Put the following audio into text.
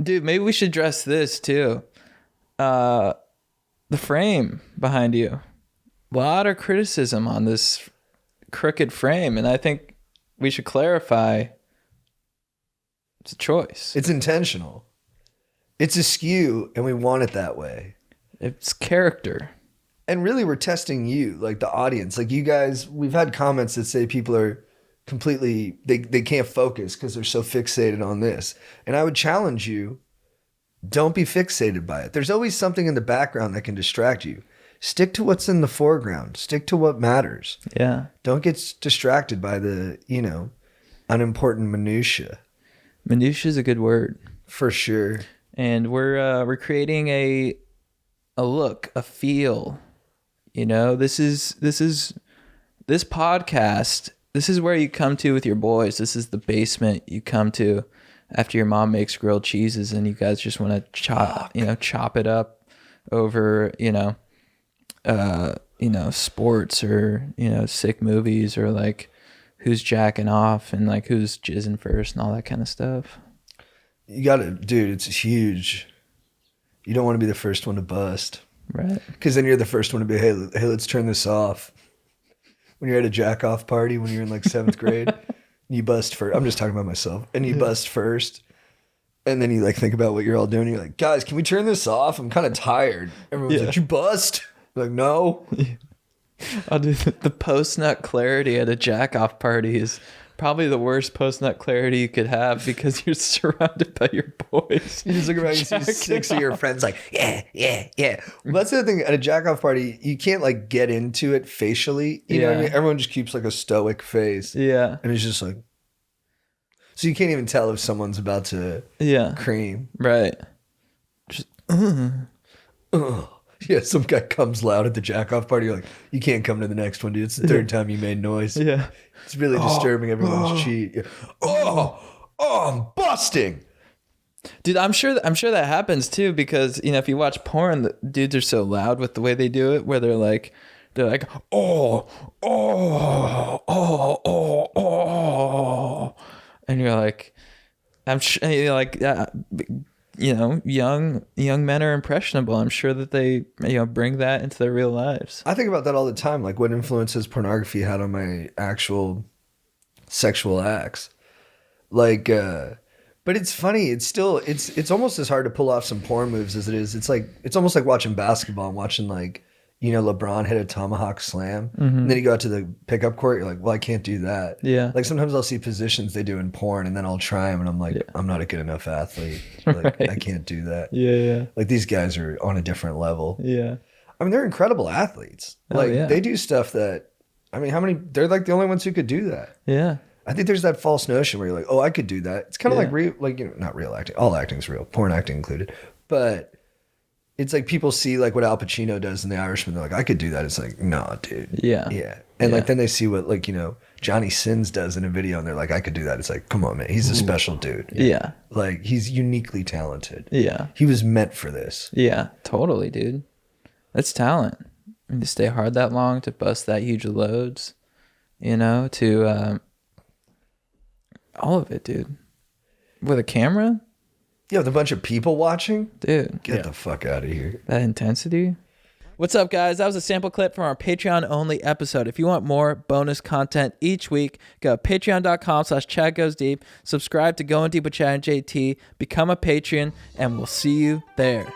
Dude, maybe we should address this too. The frame behind you. A lot of criticism on this crooked frame, and I think we should clarify it's a choice. It's intentional. It's askew, and we want it that way. It's character. And really, we're testing you, like the audience. Like you guys, we've had comments that say people are completely, they can't focus because they're so fixated on this. And I would challenge you, don't be fixated by it. There's always something in the background that can distract you. Stick to what's in the foreground. Stick to what matters. Yeah. Don't get distracted by the, unimportant minutia. Minutia is a good word. For sure. And we're creating a look, a feel. This podcast. This is where you come to with your boys. This is the basement you come to after your mom makes grilled cheeses and you guys just want to chop it up over, sports or, sick movies or like who's jacking off and like who's jizzing first and all that kind of stuff. You gotta, dude, it's huge. You don't want to be the first one to bust. Right. Because then you're the first one to be, hey, let's turn this off. When you're at a jack-off party, when you're in like 7th grade, you bust first. I'm just talking about myself. And you bust first. And then you like think about what you're all doing. You're like, guys, can we turn this off? I'm kind of tired. Everyone's like, you bust? I'm like, no. I'll do the post-nut clarity at a jack-off party is probably the worst post-nut clarity you could have because you're surrounded by your boys. You just look around, you see 6 of your friends like, yeah. Well, that's the other thing. At a jack-off party, you can't like get into it facially. You know what I mean? Everyone just keeps like a stoic face. Yeah. And it's just like, so you can't even tell if someone's about to cream. Right. Just, Yeah, some guy comes loud at the jack-off party. You're like, you can't come to the next one, dude. It's the third time you made noise. Yeah. It's really disturbing everyone's cheat. Yeah. Oh, I'm busting. Dude, I'm sure that happens too because, if you watch porn, the dudes are so loud with the way they do it where they're like, oh. And you're like, young men are impressionable. I'm sure that they, bring that into their real lives. I think about that all the time. Like what influences pornography had on my actual sexual acts. Like, but it's funny. It's still, it's almost as hard to pull off some porn moves as it is. It's like, it's almost like watching basketball and watching like, LeBron hit a tomahawk slam. Mm-hmm. And then you go out to the pickup court. You're like, well, I can't do that. Yeah. Like sometimes I'll see positions they do in porn and then I'll try them and I'm like, I'm not a good enough athlete. Like I can't do that. Yeah. Like these guys are on a different level. Yeah. I mean, they're incredible athletes. Like they do stuff that, they're like the only ones who could do that. Yeah. I think there's that false notion where you're like, oh, I could do that. It's kind of like not real acting. All acting's real, porn acting included. But it's like people see like what Al Pacino does in The Irishman. They're like, I could do that. It's like, nah, dude. Yeah. Yeah. And like then they see what like, Johnny Sins does in a video and they're like, I could do that. It's like, come on, man. He's a special dude. Yeah. Like he's uniquely talented. Yeah. He was meant for this. Yeah, totally, dude. That's talent. To stay hard that long, to bust that huge loads, to all of it, dude. With a camera? Yeah, with a bunch of people watching? Dude. Get the fuck out of here. That intensity. What's up, guys? That was a sample clip from our Patreon-only episode. If you want more bonus content each week, go to patreon.com/ChadGoesDeep. Subscribe to Going Deep with Chad and JT. Become a patron, and we'll see you there.